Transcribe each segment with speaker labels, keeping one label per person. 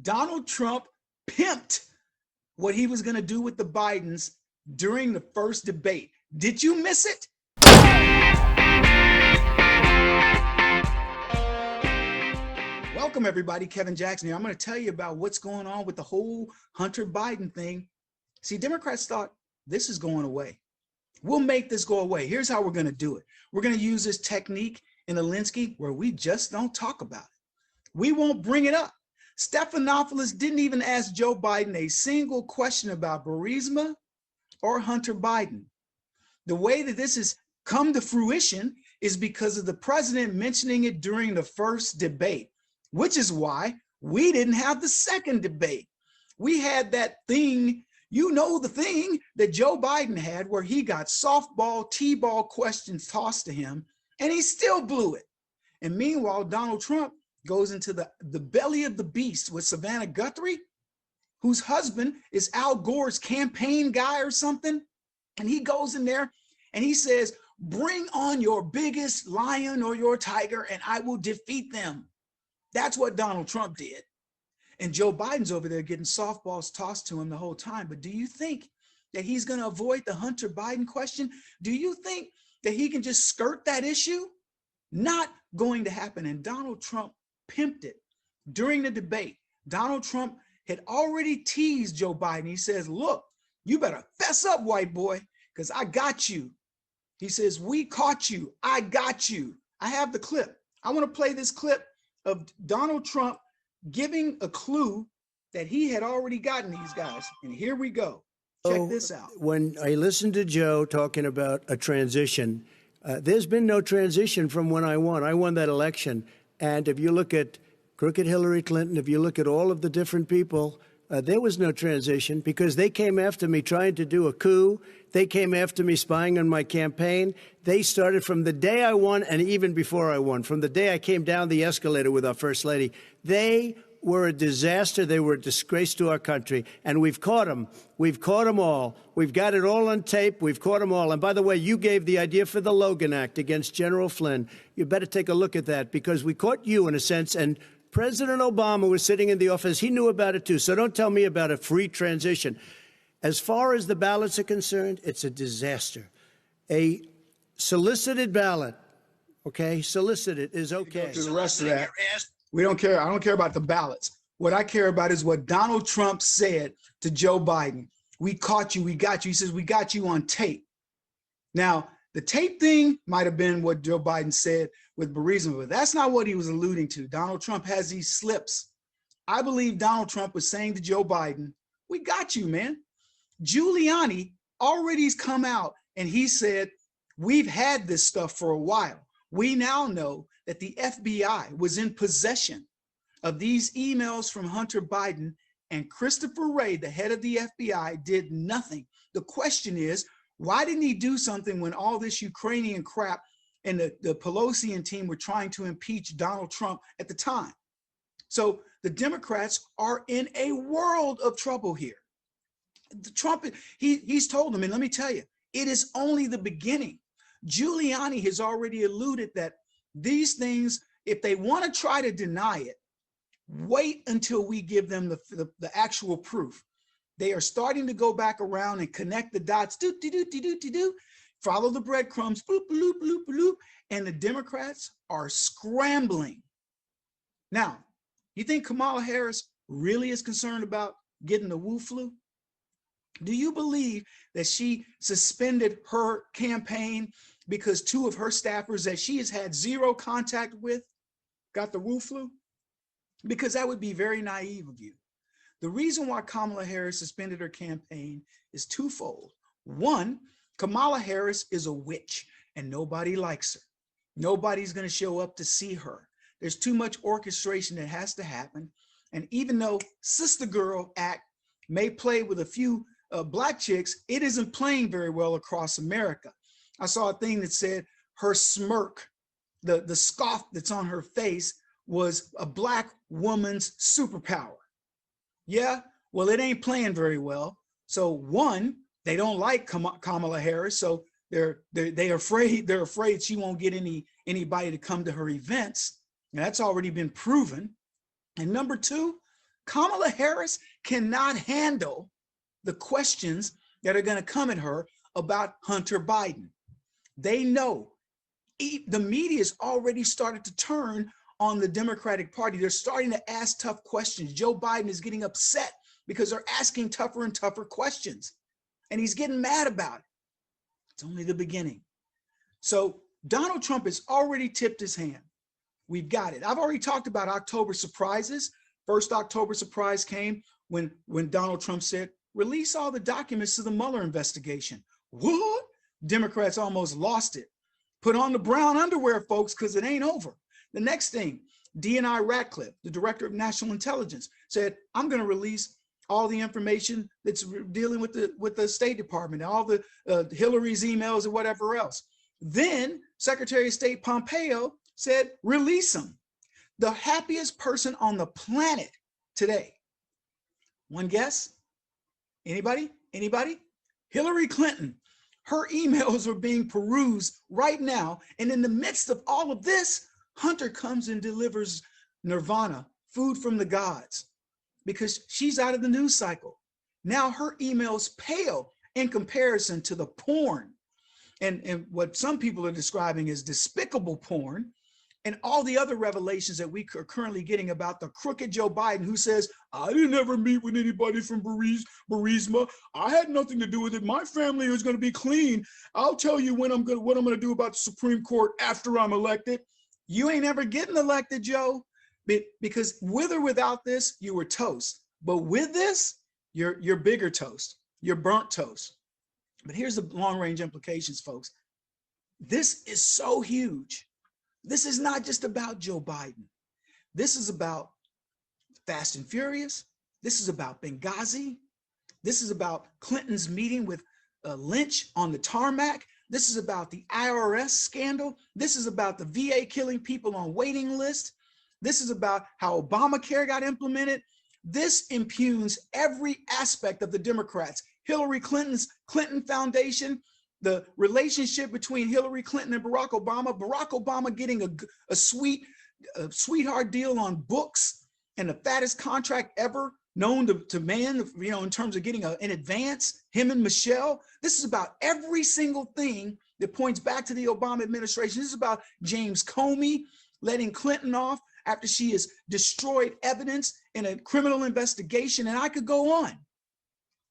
Speaker 1: Donald Trump pimped what he was going to do with the Bidens during the first debate. Did you miss it? Welcome, everybody. Kevin Jackson here. I'm going to tell you about what's going on with the whole Hunter Biden thing. See, Democrats thought this is going away. We'll make this go away. Here's how we're going to do it. We're going to use this technique in Alinsky where we just don't talk about it. We won't bring it up. Stephanopoulos didn't even ask Joe Biden a single question about Burisma or Hunter Biden. The way that this has come to fruition is because of the president mentioning it during the first debate, which is why we didn't have the second debate. We had that thing, you know, the thing that Joe Biden had where he got softball, t-ball questions tossed to him, and he still blew it. And meanwhile, Donald Trump goes into the belly of the beast with Savannah Guthrie, whose husband is Al Gore's campaign guy or something. And he goes in there and he says, bring on your biggest lion or your tiger and I will defeat them. That's what Donald Trump did. And Joe Biden's over there getting softballs tossed to him the whole time. But do you think that he's going to avoid the Hunter Biden question? Do you think that he can just skirt that issue? Not going to happen. And Donald Trump pimped it during the debate. Donald Trump had already teased Joe Biden. He says, look, you better fess up, white boy, because I got you. He says, we caught you. I got you. I have the clip. I want to play this clip of Donald Trump giving a clue that he had already gotten these guys. And here we go. Check this out.
Speaker 2: When I listened to Joe talking about a transition, there's been no transition from when I won. I won that election. And if you look at crooked Hillary Clinton, if you look at all of the different people, there was no transition because they came after me trying to do a coup. They came after me spying on my campaign. They started from the day I won and even before I won, from the day I came down the escalator with our First Lady. They were a disaster. They were a disgrace to our country. And we've caught them. We've caught them all. We've got it all on tape. We've caught them all. And by the way, you gave the idea for the Logan Act against General Flynn. You better take a look at that because we caught you in a sense. And President Obama was sitting in the office. He knew about it, too. So don't tell me about a free transition. As far as the ballots are concerned, it's a disaster. A solicited ballot, okay, solicited is okay.
Speaker 1: To the rest of that, we don't care. I don't care about the ballots. What I care about is what Donald Trump said to Joe Biden. We caught you. We got you. He says, we got you on tape. Now, the tape thing might have been what Joe Biden said with Burisma, but that's not what he was alluding to. Donald Trump has these slips. I believe Donald Trump was saying to Joe Biden, we got you, man. Giuliani already has come out and he said, we've had this stuff for a while. We now know that the FBI was in possession of these emails from Hunter Biden, and Christopher Wray, the head of the FBI, did nothing. The question is, why didn't he do something when all this Ukrainian crap and the Pelosi and team were trying to impeach Donald Trump at the time? So the Democrats are in a world of trouble here. Trump, he's told them, and let me tell you, it is only the beginning. Giuliani has already alluded that these things, if they want to try to deny it, wait until we give them the actual proof. They are starting to go back around and connect the dots, follow the breadcrumbs, bloop, bloop, bloop, bloop, and the Democrats are scrambling. Now, you think Kamala Harris really is concerned about getting the Wu flu? Do you believe that she suspended her campaign because two of her staffers that she has had zero contact with got the Wu flu? Because that would be very naive of you. The reason why Kamala Harris suspended her campaign is twofold. One, Kamala Harris is a witch and nobody likes her. Nobody's going to show up to see her. There's too much orchestration that has to happen. And even though Sister Girl Act may play with a few black chicks, it isn't playing very well across America. I saw a thing that said her smirk, the scoff that's on her face, was a black woman's superpower. Yeah, well, it ain't playing very well. So one, they don't like Kamala Harris, so they're afraid she won't get anybody to come to her events. And that's already been proven. And number two, Kamala Harris cannot handle the questions that are going to come at her about Hunter Biden. They know. The media has already started to turn on the Democratic Party. They're starting to ask tough questions. Joe Biden is getting upset because they're asking tougher and tougher questions. And he's getting mad about it. It's only the beginning. So Donald Trump has already tipped his hand. We've got it. I've already talked about October surprises. First October surprise came when Donald Trump said, release all the documents to the Mueller investigation. What? Democrats almost lost it. Put on the brown underwear, folks, because it ain't over. The next thing, D&I Ratcliffe, the director of national intelligence, said, I'm going to release all the information that's dealing with the State Department, all the Hillary's emails and whatever else. Then Secretary of State Pompeo said, release them. The happiest person on the planet today. One guess? Anybody? Anybody? Hillary Clinton. Her emails are being perused right now. And in the midst of all of this, Hunter comes and delivers nirvana, food from the gods, because she's out of the news cycle. Now her emails pale in comparison to the porn and what some people are describing as despicable porn and all the other revelations that we are currently getting about the crooked Joe Biden, who says, I didn't ever meet with anybody from Burisma. I had nothing to do with it. My family is going to be clean. I'll tell you what I'm going to do about the Supreme Court after I'm elected. You ain't ever getting elected, Joe, because with or without this, you were toast. But with this, you're bigger toast. You're burnt toast. But here's the long-range implications, folks. This is so huge. This is not just about Joe Biden. This is about Fast and Furious. This is about Benghazi. This is about Clinton's meeting with Lynch on the tarmac. This is about the IRS scandal. This is about the VA killing people on waiting lists. This is about how Obamacare got implemented. This impugns every aspect of the Democrats. Hillary Clinton's Clinton Foundation, the relationship between Hillary Clinton and Barack Obama getting a sweetheart deal on books and the fattest contract ever known to man, in terms of getting in advance, him and Michelle. This is about every single thing that points back to the Obama administration. This is about James Comey letting Clinton off after she has destroyed evidence in a criminal investigation. And I could go on.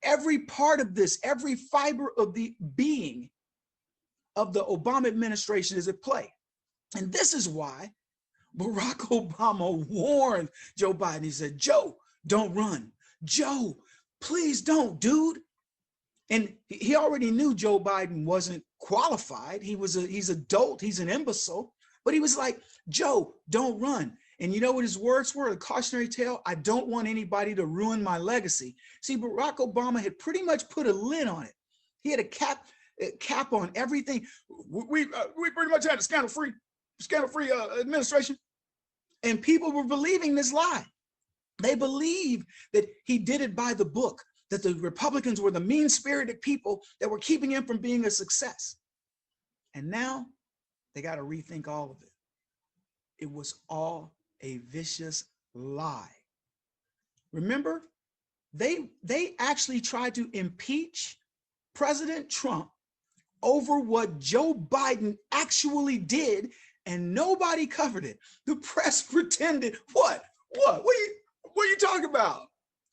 Speaker 1: Every part of this, every fiber of the being of the Obama administration is at play. And this is why Barack Obama warned Joe Biden. He said, Joe, don't run. Joe, please don't, dude. And he already knew Joe Biden wasn't qualified. He's adult, he's an imbecile. But he was like, Joe, don't run. And you know what his words were? A cautionary tale. I don't want anybody to ruin my legacy. See, Barack Obama had pretty much put a lid on it. He had a cap on everything. We pretty much had a scandal-free administration. And people were believing this lie. They believed that he did it by the book, that the Republicans were the mean-spirited people that were keeping him from being a success. And now they got to rethink all of it. It was all a vicious lie. Remember, they actually tried to impeach President Trump over what Joe Biden actually did, and nobody covered it. The press pretended, what are you talking about?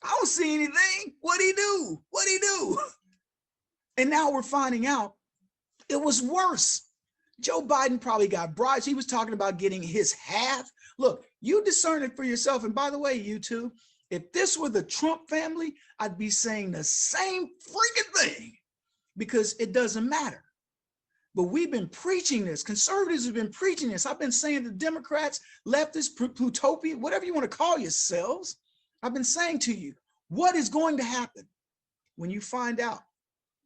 Speaker 1: I don't see anything. What'd he do? And now we're finding out it was worse. Joe Biden probably got bribes. He was talking about getting his half. Look, you discern it for yourself. And by the way, you two, if this were the Trump family, I'd be saying the same freaking thing, because it doesn't matter. But we've been preaching this. Conservatives have been preaching this. I've been saying to Democrats, leftists, Plutopian, whatever you want to call yourselves, I've been saying to you, what is going to happen when you find out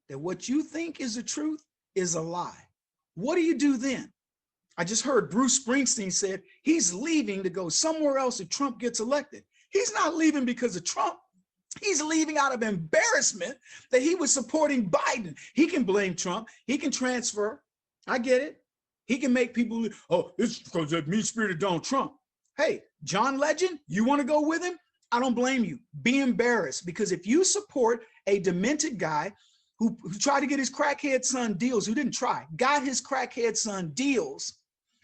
Speaker 1: that what you think is the truth is a lie? What do you do then? I just heard Bruce Springsteen said he's leaving to go somewhere else if Trump gets elected. He's not leaving because of Trump. He's leaving out of embarrassment that he was supporting Biden. He can blame Trump. He can transfer. I get it. He can make people, oh, it's because of mean-spirited Donald Trump. Hey, John Legend, you want to go with him? I don't blame you. Be embarrassed, because if you support a demented guy who tried to get his crackhead son deals, who didn't try, got his crackhead son deals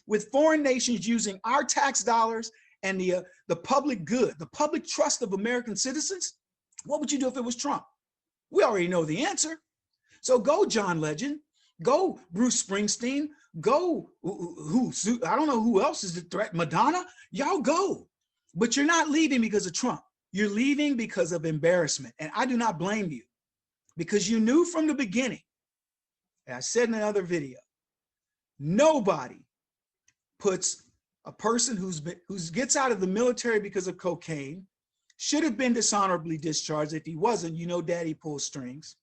Speaker 1: with foreign nations using our tax dollars and the public good, the public trust of American citizens, what would you do if it was Trump? We already know the answer. So go John Legend, go Bruce Springsteen, go I don't know who else is the threat, Madonna, y'all go. But you're not leaving because of Trump. You're leaving because of embarrassment. And I do not blame you, because you knew from the beginning, and I said in another video, nobody puts a person who gets out of the military because of cocaine, should have been dishonorably discharged. If he wasn't, you know, daddy pulls strings,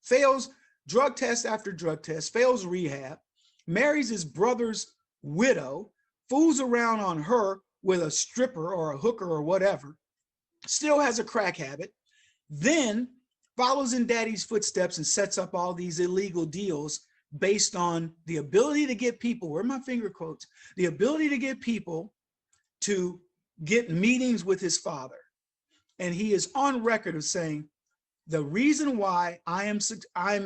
Speaker 1: fails drug test after drug test, fails rehab, marries his brother's widow, fools around on her with a stripper or a hooker or whatever, still has a crack habit, then follows in daddy's footsteps and sets up all these illegal deals based on the ability to get people, where are my finger quotes, the ability to get people to get meetings with his father. And he is on record of saying, the reason why I'm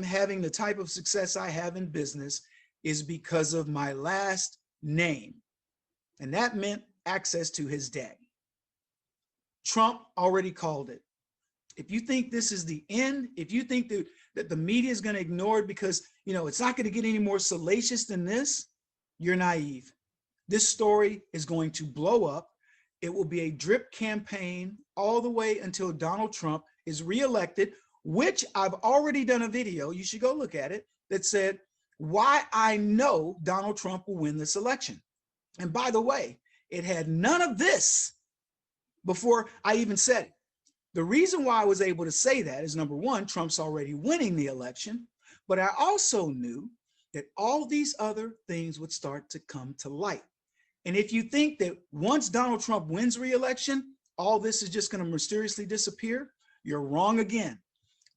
Speaker 1: having the type of success I have in business is because of my last name. And that meant access to his daddy. Trump already called it. If you think this is the end, if you think that the media is going to ignore it because, you know, it's not going to get any more salacious than this, you're naive. This story is going to blow up. It will be a drip campaign all the way until Donald Trump is reelected, which I've already done a video, you should go look at it, that said why I know Donald Trump will win this election. And by the way, it had none of this before I even said it. The reason why I was able to say that is, number one, Trump's already winning the election, but I also knew that all these other things would start to come to light. And if you think that once Donald Trump wins re-election, all this is just going to mysteriously disappear, you're wrong again.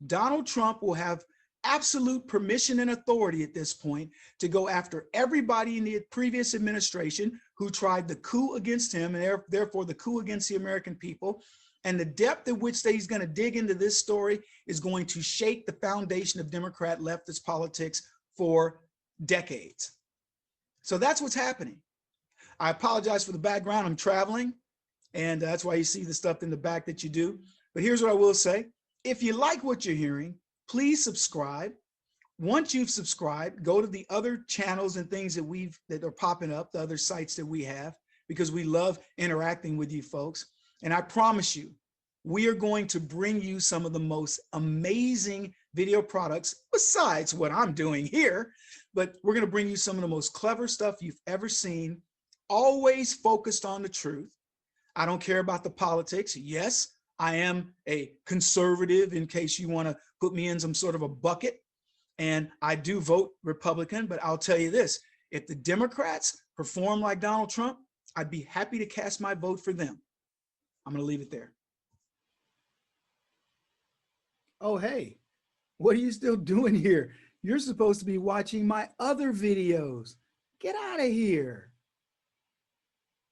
Speaker 1: Donald Trump will have absolute permission and authority at this point to go after everybody in the previous administration who tried the coup against him, and therefore the coup against the American people. And the depth at which he's going to dig into this story is going to shake the foundation of Democrat leftist politics for decades. So that's what's happening. I apologize for the background. I'm traveling, and that's why you see the stuff in the back that you do. But here's what I will say. If you like what you're hearing, please subscribe. Once you've subscribed, go to the other channels and things that are popping up, the other sites that we have, because we love interacting with you folks. And I promise you, we are going to bring you some of the most amazing video products besides what I'm doing here, but we're going to bring you some of the most clever stuff you've ever seen, always focused on the truth. I don't care about the politics. Yes, I am a conservative, in case you want to put me in some sort of a bucket. And I do vote Republican, but I'll tell you this, if the Democrats perform like Donald Trump, I'd be happy to cast my vote for them. I'm going to leave it there. Oh, hey, what are you still doing here? You're supposed to be watching my other videos. Get out of here.